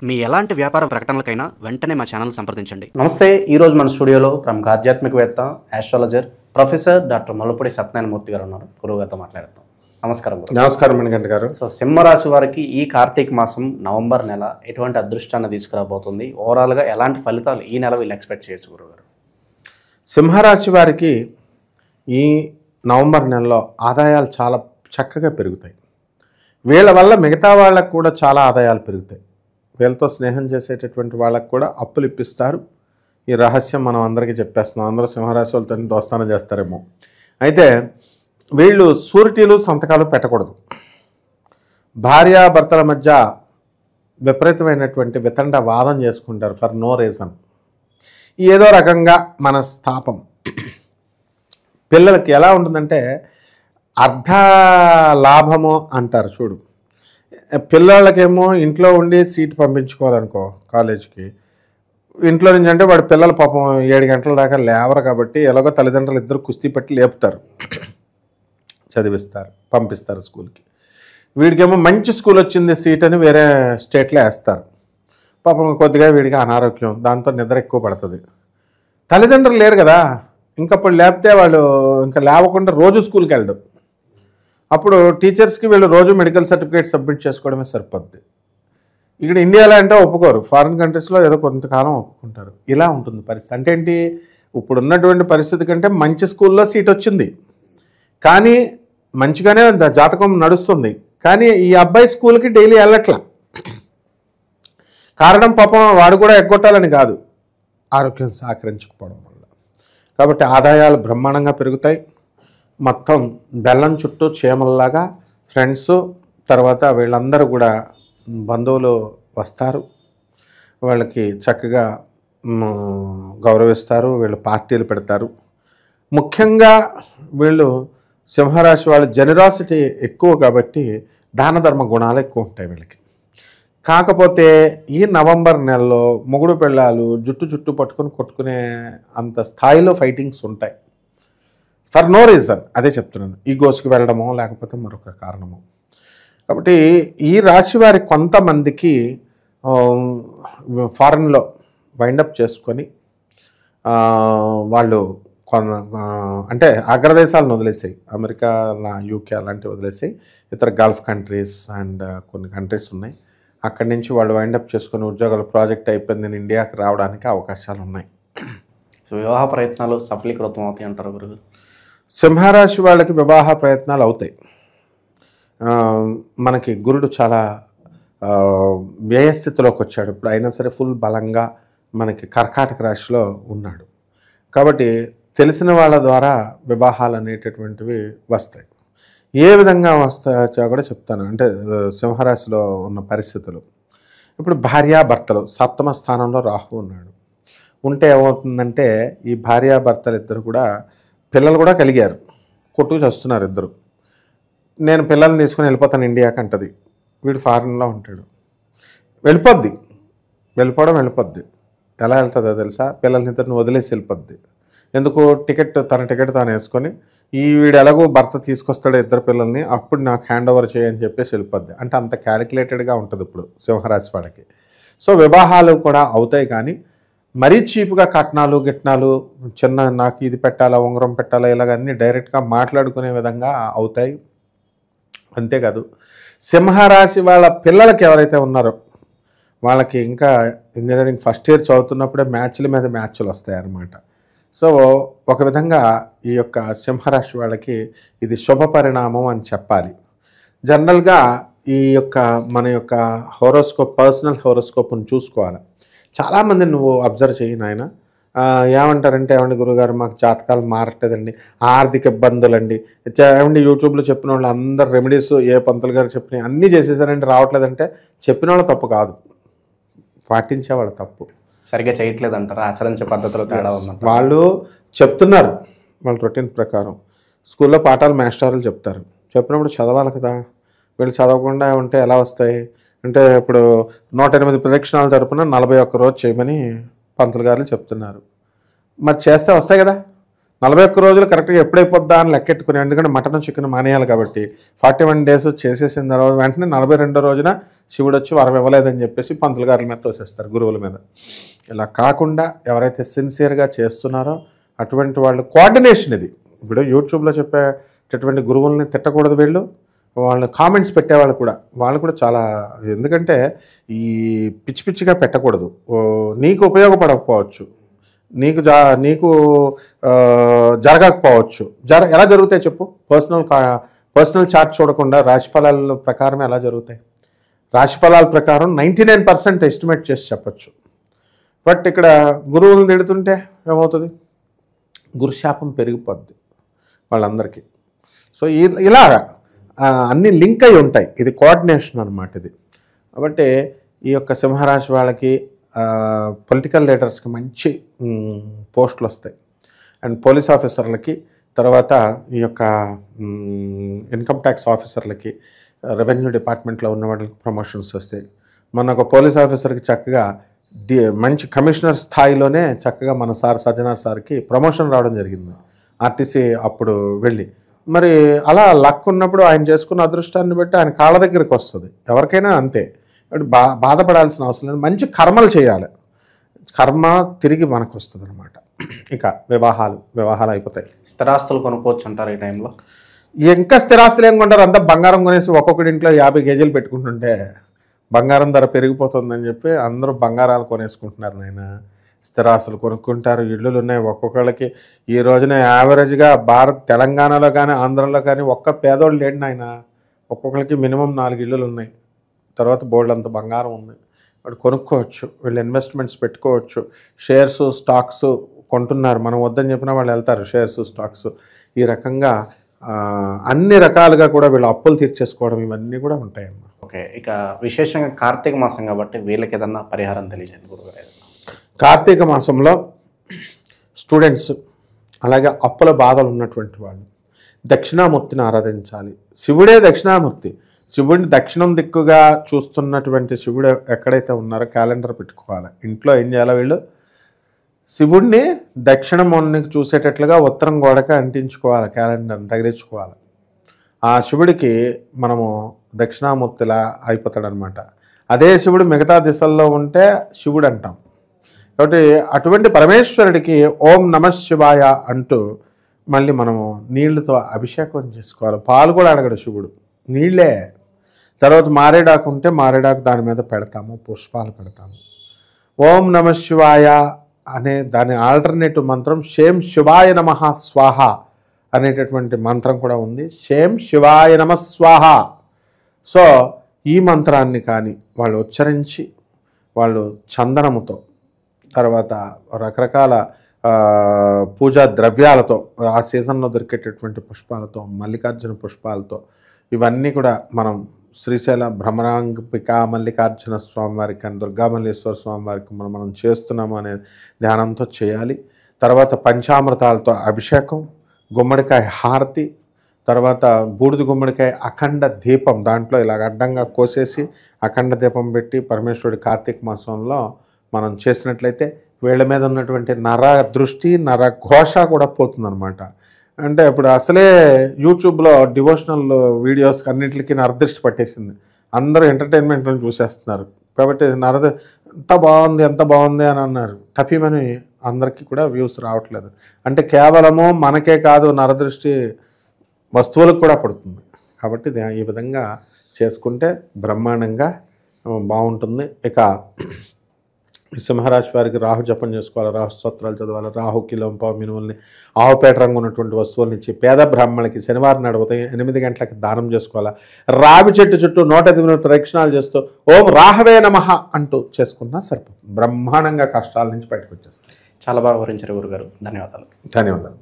మీ ఎలాంటి వ్యాపార ప్రకటనలకైనా వెంటనే మా ఛానల్ సంప్రదించండి. నమస్తే. ఈరోజు మన స్టూడియోలో ప్రముఖ ఆధ్యాత్మికవేత్త, ఆస్ట్రాలజర్ ప్రొఫెసర్ డాక్టర్ మల్లుపూడి సత్యనారాయణమూర్తి గారు ఉన్నారు. గురువు గారితో మాట్లాడతాం. నమస్కారం. నమస్కారం మణికంఠ గారు. సో సింహరాశి వారికి ఈ కార్తీక మాసం నవంబర్ నెల ఎటువంటి అదృష్టాన్ని తీసుకురాబోతుంది? ఓవరాల్గా ఎలాంటి ఫలితాలు ఈ నెల వీళ్ళు ఎక్స్పెక్ట్ చేయొచ్చు గురుగారు? సింహరాశి వారికి ఈ నవంబర్ నెలలో ఆదాయాలు చాలా చక్కగా పెరుగుతాయి. వీళ్ళ వల్ల మిగతా వాళ్ళకు కూడా చాలా ఆదాయాలు పెరుగుతాయి. వీళ్ళతో స్నేహం చేసేటటువంటి వాళ్ళకు కూడా అప్పులు ఇప్పిస్తారు. ఈ రహస్యం మనం అందరికీ చెప్పేస్తున్నాం. అందరూ సింహరాశి వాళ్ళతో దోస్తానం చేస్తారేమో. అయితే వీళ్ళు షూరిటీలు సంతకాలు పెట్టకూడదు. భార్యాభర్తల మధ్య విపరీతమైనటువంటి వితండ వాదం చేసుకుంటారు ఫర్ నో రీజన్. ఏదో రకంగా మనస్తాపం. పిల్లలకి ఎలా ఉంటుందంటే అర్ధ లాభము అంటారు చూడు. పిల్లలకేమో ఇంట్లో ఉండి సీటు పంపించుకోవాలనుకో కాలేజీకి, ఇంట్లో నుంచి అంటే వాడి పిల్లలు పాపం 7 గంటల దాకా లేవరు కాబట్టి ఎలాగో తల్లిదండ్రులు ఇద్దరు కుస్తీ పెట్టి లేపుతారు, చదివిస్తారు, పంపిస్తారు స్కూల్కి. వీడికేమో మంచి స్కూల్ వచ్చింది సీట్ అని వేరే స్టేట్లో వేస్తారు. పాపం కొద్దిగా వీడికి అనారోగ్యం, దాంతో నిద్ర ఎక్కువ పడుతుంది. తల్లిదండ్రులు లేరు కదా, ఇంకప్పుడు లేపితే వాళ్ళు ఇంకా లేవకుండా రోజు స్కూల్కి వెళ్ళడం. అప్పుడు టీచర్స్కి వీళ్ళు రోజు మెడికల్ సర్టిఫికేట్ సబ్మిట్ చేసుకోవడమే సరిపోద్ది. ఇక్కడ ఇండియాలో అంటే ఒప్పుకోరు, ఫారిన్ కంట్రీస్లో ఏదో కొంతకాలం ఒప్పుకుంటారు. ఇలా ఉంటుంది పరిస్థితి. అంటే ఏంటి, ఇప్పుడు ఉన్నటువంటి పరిస్థితి కంటే మంచి స్కూల్లో సీట్ వచ్చింది, కానీ మంచిగానే జాతకం నడుస్తుంది, కానీ ఈ అబ్బాయి స్కూల్కి డైలీ వెళ్ళట్లా. కారణం పాపం వాడు కూడా ఎగ్గొట్టాలని కాదు, ఆరోగ్యం సహకరించకపోవడం వల్ల. కాబట్టి ఆదాయాలు బ్రహ్మాండంగా పెరుగుతాయి. మొత్తం బెల్లం చుట్టూ చీమల్లాగా ఫ్రెండ్స్, తర్వాత వీళ్ళందరూ కూడా బంధువులు వస్తారు. వాళ్ళకి చక్కగా గౌరవిస్తారు, వీళ్ళు పార్టీలు పెడతారు. ముఖ్యంగా వీళ్ళు సింహరాశి వాళ్ళ జెనరాసిటీ ఎక్కువ కాబట్టి దాన ధర్మ గుణాలు ఎక్కువ ఉంటాయి వీళ్ళకి. కాకపోతే ఈ నవంబర్ నెలలో మొగుడు పెళ్ళాలు జుట్టు పట్టుకొని కొట్టుకునే అంత స్థాయిలో ఫైటింగ్స్ ఉంటాయి ఫర్ నో రీజన్. అదే చెప్తున్నాను, ఈగోస్కి వెళ్ళడమో లేకపోతే మరొక కారణమో. కాబట్టి ఈ రాశి వారి కొంతమందికి ఫారెన్లో వైండప్ చేసుకొని వాళ్ళు అంటే అగ్రదేశాలను వదిలేసాయి, అమెరికా, యూకే అలాంటివి వదిలేసాయి, ఇతర గల్ఫ్ కంట్రీస్ అండ్ కొన్ని కంట్రీస్ ఉన్నాయి. అక్కడి నుంచి వాళ్ళు వైండప్ చేసుకుని ఉద్యోగాలు ప్రాజెక్ట్ అయిపోయింది, నేను ఇండియాకి రావడానికి అవకాశాలు ఉన్నాయి. సో వివాహ ప్రయత్నాలు సఫలీకృతం అవుతాయి అంటారు గురువు? సింహరాశి వాళ్ళకి వివాహ ప్రయత్నాలు అవుతాయి. మనకి గురుడు చాలా వ్యయస్థితిలోకి వచ్చాడు. ఇప్పుడు అయినా సరే ఫుల్ బలంగా మనకి కర్కాటక రాశిలో ఉన్నాడు. కాబట్టి తెలిసిన వాళ్ళ ద్వారా వివాహాలు అనేటటువంటివి వస్తాయి. ఏ విధంగా వస్తాయో కూడా చెప్తాను. అంటే సింహరాశిలో ఉన్న పరిస్థితులు, ఇప్పుడు భార్యాభర్తలు సప్తమ స్థానంలో రాహు ఉన్నాడు. ఉంటే ఏమవుతుందంటే ఈ భార్యాభర్తలు ఇద్దరు కూడా పిల్లలు కూడా కలిగారు, కొట్టుకు చేస్తున్నారు ఇద్దరు. నేను పిల్లల్ని తీసుకుని వెళ్ళిపోతాను ఇండియాకి అంటది, వీడు ఫారిన్లో ఉంటాడు. వెళ్ళిపోద్ది. ఎలా వెళ్తుందో తెలుసా? పిల్లల్ని ఇద్దరిని వదిలేసి వెళ్ళిపోద్ది. ఎందుకు? తన టికెట్ తాను వేసుకొని వీడు ఎలాగో భర్త తీసుకొస్తాడు ఇద్దరు పిల్లల్ని, అప్పుడు నాకు హ్యాండ్ ఓవర్ చేయని చెప్పేసి వెళ్ళిపోద్ది. అంటే అంత క్యాలిక్యులేటెడ్గా ఉంటుంది ఇప్పుడు సింహరాశి వాళ్ళకి. సో వివాహాలు కూడా అవుతాయి, కానీ మరీ చీప్గా కట్నాలు గిట్నాలు, చిన్న నాకు ఇది పెట్టాలా, ఉంగరం పెట్టాలా, ఇలాగన్నీ డైరెక్ట్గా మాట్లాడుకునే విధంగా అవుతాయి. అంతేకాదు సింహరాశి వాళ్ళ పిల్లలకి ఎవరైతే ఉన్నారో వాళ్ళకి ఇంకా ఇంజనీరింగ్ ఫస్ట్ ఇయర్ చదువుతున్నప్పుడే మ్యాచ్ల మీద మ్యాచ్లు వస్తాయన్నమాట. సో ఒక విధంగా ఈ యొక్క సింహరాశి వాళ్ళకి ఇది శుభ పరిణామం అని చెప్పాలి. జనరల్గా ఈ యొక్క మన యొక్క హోరోస్కోప్, పర్సనల్ హోరోస్కోప్ని చూసుకోవాలి. చాలామంది నువ్వు అబ్జర్వ్ చేయి నాయన, ఏమంటారంటే ఏమండి గురుగారు మాకు జాతకాలు మారట్లేదండి, ఆర్థిక ఇబ్బందులండి, ఏమండి యూట్యూబ్లో చెప్పిన వాళ్ళు అందరు రెమెడీస్ ఏ పంతులు గారు చెప్పిన అన్నీ చేసేసారండి రావట్లేదంటే చెప్పిన వాళ్ళు తప్పు కాదు, పాటించేవాళ్ళు తప్పు. సరిగ్గా చేయట్లేదు అంటారా? ఆచరించే పద్ధతిలో తేడా ఉందంటారా? వాళ్ళు చెప్తున్నారు వాళ్ళ రొటీన్ ప్రకారం. స్కూల్లో పాఠాలు మాస్టర్లు చెప్తారు, చెప్పినప్పుడు చదవాలి కదా. వీళ్ళు చదవకుండా ఉంటే ఎలా వస్తాయి? అంటే ఇప్పుడు 108 ప్రదక్షిణాలు తరపున 41 రోజు చేయమని పంతులు గారు చెప్తున్నారు. మరి చేస్తే వస్తాయి కదా. 41 రోజులు కరెక్ట్గా ఎప్పుడైపోద్దా అని లెక్కెట్టుకుని, ఎందుకంటే మటన్ చికెన్ మానేయాలి కాబట్టి 41 డేస్ చేసేసిన తర్వాత వెంటనే 42వ రోజున శివుడు వచ్చి వరం ఇవ్వలేదని చెప్పేసి పంతులు గారి మీద తోసేస్తారు, గురువుల మీద. ఇలా కాకుండా ఎవరైతే సిన్సియర్గా చేస్తున్నారో అటువంటి వాళ్ళు కోఆర్డినేషన్ ఇది. ఇప్పుడు యూట్యూబ్లో చెప్పేటటువంటి గురువుల్ని తిట్టకూడదు, వాళ్ళు కామెంట్స్ పెట్టేవాళ్ళు కూడా, వాళ్ళు కూడా చాలా, ఎందుకంటే ఈ పిచ్చి పిచ్చిగా పెట్టకూడదు. నీకు ఉపయోగపడకపోవచ్చు, నీకు జరగకపోవచ్చు. ఎలా జరుగుతాయి చెప్పు? పర్సనల్ చార్ట్ చూడకుండా రాశిఫలాల ప్రకారం ఎలా జరుగుతాయి? రాశిఫలాల ప్రకారం 99% ఎస్టిమేట్ చేసి చెప్పచ్చు. బట్ ఇక్కడ గురువులను తిడుతుంటే ఏమవుతుంది? గురుశాపం పెరిగిపోద్ది వాళ్ళందరికీ. సో ఇలాగా అన్నీ లింక్ అయి ఉంటాయి. ఇది కోఆర్డినేషన్ అనమాట ఇది. కాబట్టి ఈ యొక్క సింహరాశి వాళ్ళకి పొలిటికల్ లీడర్స్కి మంచి పోస్టులు వస్తాయి, అండ్ పోలీస్ ఆఫీసర్లకి, తర్వాత ఈ యొక్క ఇన్కమ్ ట్యాక్స్ ఆఫీసర్లకి, రెవెన్యూ డిపార్ట్మెంట్లో ఉన్న వాళ్ళకి ప్రమోషన్స్ వస్తాయి. మన ఒక పోలీస్ ఆఫీసర్కి చక్కగా మంచి కమిషనర్ స్థాయిలోనే చక్కగా మన సార్ సజ్జనార్ సార్కి ప్రమోషన్ రావడం జరిగింది ఆర్టీసీ అప్పుడు వెళ్ళి. మరి అలా లక్ ఉన్నప్పుడు ఆయన చేసుకున్న అదృష్టాన్ని బట్టి ఆయన కాళ్ళ దగ్గరికి వస్తుంది. ఎవరికైనా అంతే. బాధపడాల్సిన అవసరం లేదు. మంచి కర్మలు చేయాలి, కర్మ తిరిగి మనకు వస్తుంది అనమాట. ఇక వివాహాలు అయిపోతాయి. స్థిరాస్తులు కొనుక్కోవచ్చు అంటారు ఈ టైంలో? ఇంకా స్థిరాస్తులు ఏం కొంటారు? అంతా బంగారం కొనేసి ఒక్కొక్కటి ఇంట్లో 50 కేజీలు పెట్టుకుంటుంటే బంగారం ధర పెరిగిపోతుందని చెప్పి అందరూ బంగారాలు కొనేసుకుంటున్నారు. నాయన స్థిరాస్తులు కొనుక్కుంటారు, ఇళ్ళు ఉన్నాయి ఒక్కొక్కళ్ళకి. ఈ రోజున యావరేజ్గా తెలంగాణలో కానీ ఆంధ్రలో కానీ ఒక్క పేదోళ్ళు లేడు నాయన. ఒక్కొక్కరికి మినిమం 4 ఇళ్ళు ఉన్నాయి, తర్వాత బోల్డ్ అంత బంగారం ఉంది. వాడు కొనుక్కోవచ్చు, వీళ్ళు ఇన్వెస్ట్మెంట్స్ పెట్టుకోవచ్చు. షేర్స్ స్టాక్స్ కొంటున్నారు, మనం వద్దని చెప్పినా వాళ్ళు వెళ్తారు షేర్స్ స్టాక్స్. ఈ రకంగా అన్ని రకాలుగా కూడా వీళ్ళు అప్పులు తీర్చేసుకోవడం ఇవన్నీ కూడా ఉంటాయన్నమాట. ఓకే, ఇక విశేషంగా కార్తీక మాసం కాబట్టి వీళ్ళకి ఏదన్నా పరిహారం తెలియజేయండి గురుగారు. కార్తీక మాసంలో స్టూడెంట్స్, అలాగే అప్పుల బాధలు ఉన్నటువంటి వాళ్ళు దక్షిణామూర్తిని ఆరాధించాలి. శివుడే దక్షిణామూర్తి. శివుడిని దక్షిణం దిక్కుగా చూస్తున్నటువంటి శివుడు ఎక్కడైతే ఉన్నారో క్యాలెండర్ పెట్టుకోవాలి. ఇంట్లో ఏం చేయాలి? వీళ్ళు శివుడిని దక్షిణమూర్తికి చూసేటట్లుగా ఉత్తరం గోడకి అంటించుకోవాలి, క్యాలెండర్ని తగిలించుకోవాలి. ఆ శివుడికి మనము దక్షిణామూర్తిలా అయిపోతాడనమాట. అదే శివుడు మిగతా దిశల్లో ఉంటే శివుడు అంటాం. కాబట్టి అటువంటి పరమేశ్వరుడికి ఓం నమః శివాయ అంటూ మళ్ళీ మనము నీళ్లతో అభిషేకం చేసుకోవాలి. పాలు కూడా అడగడు శివుడు, నీళ్ళే. తర్వాత మారేడాకు ఉంటే మారేడాకు దాని మీద పెడతాము, పుష్పాలు పెడతాము. ఓం నమః శివాయ అనే దాని ఆల్టర్నేటివ్ మంత్రం షేం శివాయ నమః స్వాహ అనేటటువంటి మంత్రం కూడా ఉంది. షేం శివాయ నమః స్వాహ. సో ఈ మంత్రాన్ని కానీ వాళ్ళు ఉచ్చరించి, వాళ్ళు చందనముతో, తర్వాత రకరకాల పూజా ద్రవ్యాలతో, ఆ సీజన్లో దొరికేటటువంటి పుష్పాలతో, మల్లికార్జున పుష్పాలతో, ఇవన్నీ కూడా మనం శ్రీశైల భ్రమరాంగిక మల్లికార్జున స్వామివారికి కానీ దుర్గామల్లేశ్వర స్వామివారికి మనం చేస్తున్నాము అనే ధ్యానంతో చేయాలి. తర్వాత పంచామృతాలతో అభిషేకం, గుమ్మడికాయ హారతి, తర్వాత బూడిద గుమ్మడికాయ అఖండ దీపం దాంట్లో ఇలాగ అడ్డంగా కోసేసి అఖండ దీపం పెట్టి పరమేశ్వరుడి కార్తీక మాసంలో మనం చేసినట్లయితే వీళ్ళ మీద ఉన్నటువంటి నర దృష్టి, నర ఘోష కూడా పోతుందన్నమాట. అంటే ఇప్పుడు అసలే యూట్యూబ్లో డివోషనల్ వీడియోస్ అన్నింటికి నరదృష్టి పట్టేసింది. అందరూ ఎంటర్టైన్మెంట్లను చూసేస్తున్నారు. కాబట్టి ఎంత బాగుంది అని అన్నారు, టపీమని అందరికీ కూడా వ్యూస్ రావట్లేదు. అంటే కేవలము మనకే కాదు, నరదృష్టి వస్తువులకు కూడా పడుతుంది. కాబట్టి ఈ విధంగా చేసుకుంటే బ్రహ్మాండంగా బాగుంటుంది. ఇక సింహరాశి వారికి రాహు జపం చేసుకోవాలి, రాహు స్తోత్రాలు చదవాలి, రాహు కిలోంపావు మినుముల్ని, ఆవుపేట రంగు ఉన్నటువంటి వస్తువులను ఇచ్చి పేద బ్రాహ్మణులకి శనివారం నాడు ఉదయం 8 గంటలకి దానం చేసుకోవాలి. రావి చెట్టు చుట్టూ 108 ప్రదక్షిణాలు చేస్తూ ఓం రాహవే నమః అంటూ చేసుకున్నా సరిపోతుంది. బ్రహ్మాండంగా కష్టాల నుంచి బయటకు వచ్చేస్తాయి. చాలా బాగా వివరించారు గురుగారు. ధన్యవాదాలు. ధన్యవాదాలు.